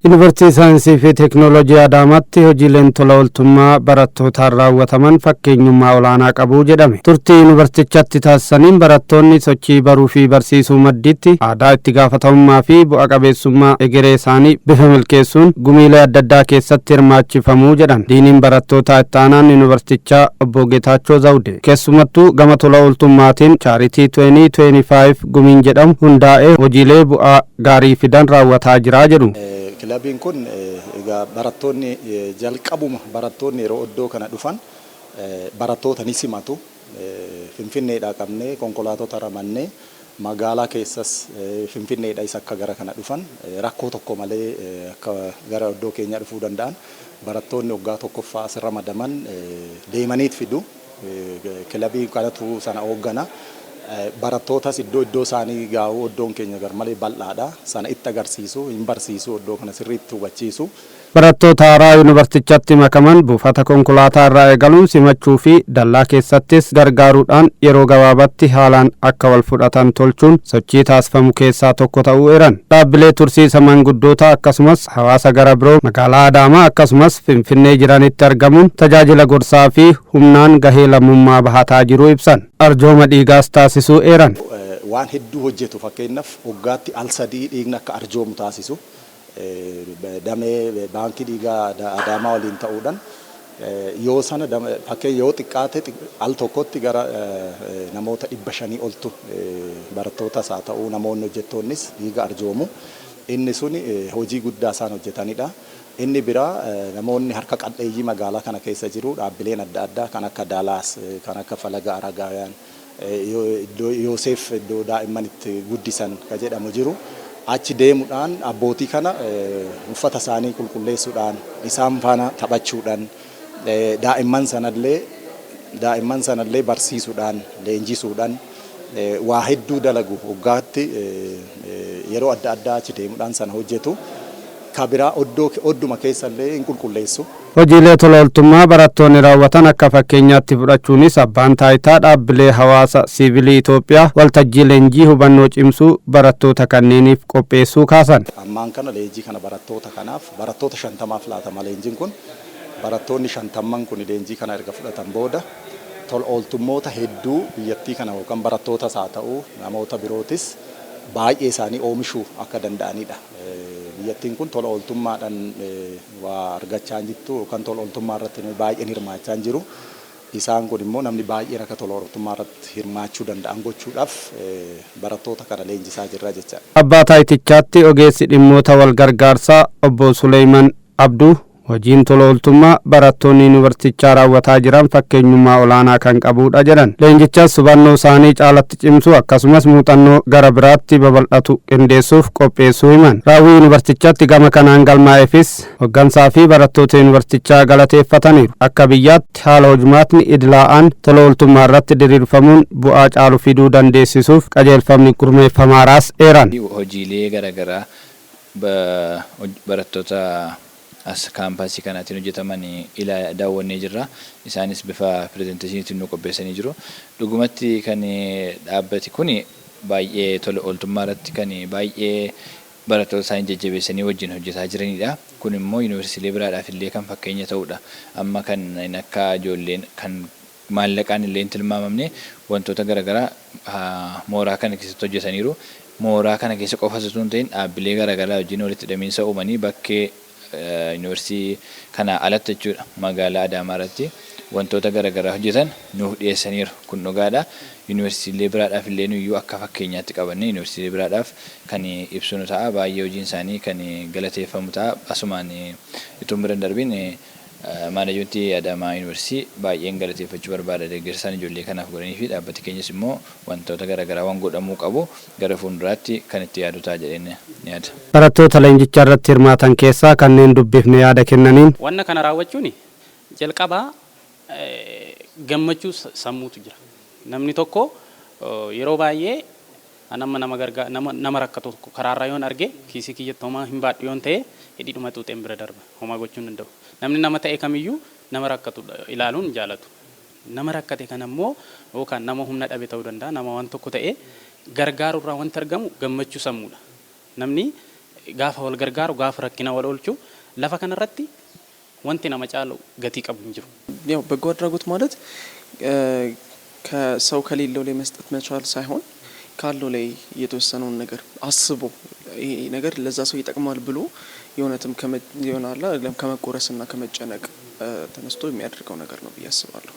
Yuunivarsiitii Saayinsii fi Teekinooloojii Adaamaatti hojiileen tola ooltummaa barattootaan raawwataman fakkeenyummaa olaanaa qabu jedhame. Turtii yuunivarsiitichaatti taasisaniin barattoonni sochii baruu fi barsiisuu maddiitti aadaa itti gaafatamummaa fi bu'a qabeessummaa egeree isaanii bifa milkeessuun gumiilee adda addaa keessatti hirmaachifamuu jedhan. Diiniin barattootaa itti aanaan yuunivarsiitichaa obbo Geetaachoo Zawudee keessumattuu gama tola ooltummaatiin chaaritii 2025 gumiin jedhamu hundaa'ee hojiilee bu'aa gaarii fidan raawwataa jira jedhu. Kilabiin kun egaa barattoonni jalqabuma barattoonni yeroo iddoo kana dhufan barattoota ni simatu. Finfinneedhaa qabnee konkolaattota ramannee magaalaa keessas Finfinneedhaa akka gara kana dhufan rakkoo tokko malee akka gara iddoo keenya dhufuu danda'an barattoonni waggaa tokkoffaa as ramadaman deemaniit fidu. Kilabii kanatu sana hooggana. Barattootas iddoo isaanii gaa'uu iddoon keenya garmalee bal'aadha. Sana itti agarsiisu, hin barsiisu, iddoo kana sirriitti hubachiisu. Barattoota haaraa yuunivarsiitichatti makaman buufata konkolaataa irraa eegaluun simachuu fi dallaa keessattis gargaaruudhaan yeroo gabaabaatti haalaan akka wal fudhatan tolchuun sochii taasifamu keessaa tokko ta'uu eeran. Dhaabbilee tursiisa manguddoota akkasumas hawaasa gara biroo magaalaa Adaamaa akkasumas Finfinnee jiranitti argamuun tajaajila gorsaa fi humnaan gahee lammummaa bahataa jiru ibsan. Arjooma dhiigaas taasisuu eeran. Waan hedduu hojjetu fakkeenyaaf waggaatti al sadii dhiigni akka arjoomu taasisu. Damee baankii dhiigaa Adaamaa waliin ta'uudhaan yoo sana fakkeenya yoo xiqqaate al tokkotti gara namoota 500 oltu barattootas haa ta'uu namoonni hojjettoonnis dhiiga arjoomu. Inni suni hojii guddaa isaan hojjetanidha. Inni biraa namoonni harka qal'eeyyii magaalaa kana keessa jiru dhaabbileen adda addaa kan akka Daalaas, kan akka Falaga Aragaayaan, Yoosef iddoo daa'imman itti guddisan kan jedhamu jiru. Achi deemuudhaan abbootii kana uffata isaanii qulqulleessuudhaan isaan faana taphachuudhaan daa'imman sanallee barsiisuudhaan leenjisuudhaan waa hedduu dalagu waggaatti yeroo adda addaa achi deemuudhaan sana hojjetu. Kabiraa odduma keessallee hin qulqulleessu. Hojiilee tola ooltummaa barattoonni raawwatan akka fakkeenyaatti fudhachuunis abbaan taayitaa dhaabbilee hawaasa siivilii Itoophiyaa waltajjii leenjii hubannoo cimsuu barattoota kanneeniif qopheessuu kaasan. Ammaan kana leenjii kana barattoota kanaaf barattoota 50 laatama leenjiin kun barattoonni 50 kun leenjii kana erga fudhatan booda tola ooltummoota hedduu biyyattii kana yookaan barattootas haa ta'uu namoota birootis baay'ee isaanii oomishuu akka danda'anidha. Biyyattiin kun tola ooltummaadhaan waa argachaa jirtu yookaan tola ooltummaa irratti baay'een hirmaachaa jiru. Isaan kun immoo namni baay'een akka tola ooltummaa irratti hirmaachuu danda'an gochuudhaaf barattoota kana leenjisaa jirra jecha. Abbaa taayitichaatti ogeessi dhimmoota wal gargaarsaa obbo Suleyman Abduu hojiin tola ooltummaa barattoonni yuunivarsiitichaa raawwataa jiran fakkeenyummaa olaanaa kan qabudha jedhan. Leenjichas hubannoo isaanii caalatti cimsuu akkasumas muuxannoo gara biraatti babal'atu qindeessuuf qopheessuu himan. Raawwii yuunivarsiitichaatti gama kanaan galmaa'eefis hoggansaa fi barattoota yuunivarsiitichaa galateeffataniiru. Akka biyyaatti haala hojumaatni idilaa'aan tola ooltummaa irratti diriirfamuun bu'aa caalu fiduu dandeessisuuf qajeelfamni gurmeeffamaaraas eeran. Hojiilee garaagaraa barattoota as kaampaasii kanaatiin hojjetaman daawwannee jirra. Isaanis bifa pirezenteeshiniitiin nu qopheessanii jiru. Dhugumatti kan dhaabbati kun baay'ee tola ooltummaa irratti kan baay'ee barattoota isaanii jajjabeessanii wajjin hojjetaa jiranidha. Kun immoo yuunivarsiitiilee biraadhaaf illee kan fakkeenya ta'udha. Amma kan akka ijoolleen kan maallaqaan illee hin tilmaamamne wantoota garaagaraa mooraa kana keessatti hojjetaniiru. Mooraa kana keessa qofa osoo hin ta'in dhaabbilee garaagaraa wajjin walitti hidhamiinsa uumanii bakkee yuunivarsiitii kana alatti jechuudha magaalaa Adaamaa irratti wantoota garaagaraa hojjetan nuuf dhiyeessaniiru. Kun dhugaadha. Yuunivarsiitiilee biraadhaaf illee nuyyuu akka fakkeenyaatti qabanne yuunivarsiitiilee biraadhaaf kan ibsinu ta'a. Baay'ee hojiin isaanii kan galateeffamu ta'a. Asumaan itoo bira darbiin maanajimentii Adaamaa yuunivarsiitii baay'een galateeffachuu barbaada. Deeggarsaan ijoollee kanaaf godhanii fi dhaabbati keenyas immoo wantoota garaagaraa waan godhamuu qabu gara fuulduraatti kan itti yaadutaa jedheen yaada. Barattoota leenjichaa irratti hirmaatan keessaa kanneen dubbifne yaada kennaniin. Wanna kana raawwachuun jalqabaa gammachuu sammuutu jira. Namni tokko yeroo baay'ee nama rakkatu tokko karaarraa yoon arge kiisii kiyyatti homaa hin baadhu yoon ta'e hidhiidhuma xuuxeen bira darba homaa gochuu hin danda'u. Namni nama ta'e kamiyyuu nama rakkatu ilaaluun jaalatu. Nama rakkate kan ammoo yookaan nama humna dhabe ta'uu danda'a. Nama waan tokko ta'e gargaaruurraa wanti argamu gammachuu sammuudha. Namni gaafa wal gargaaru gaafa rakkina wal oolchu lafa kanarratti wanti nama caalu gatii qabu hin jiru። ያው በጎ አድራጎት ማለት ከሰው ከሌለው ላይ መስጠት መቻል ሳይሆን ካለው ላይ የተወሰነውን ነገር አስቦ ይሄ ነገር ለዛ ሰው ይጠቅማል ብሎ የሆነትም ይሆናል ከመቆረስና ከመጨነቅ ተነስቶ የሚያደርገው ነገር ነው ብዬ አስባለሁ።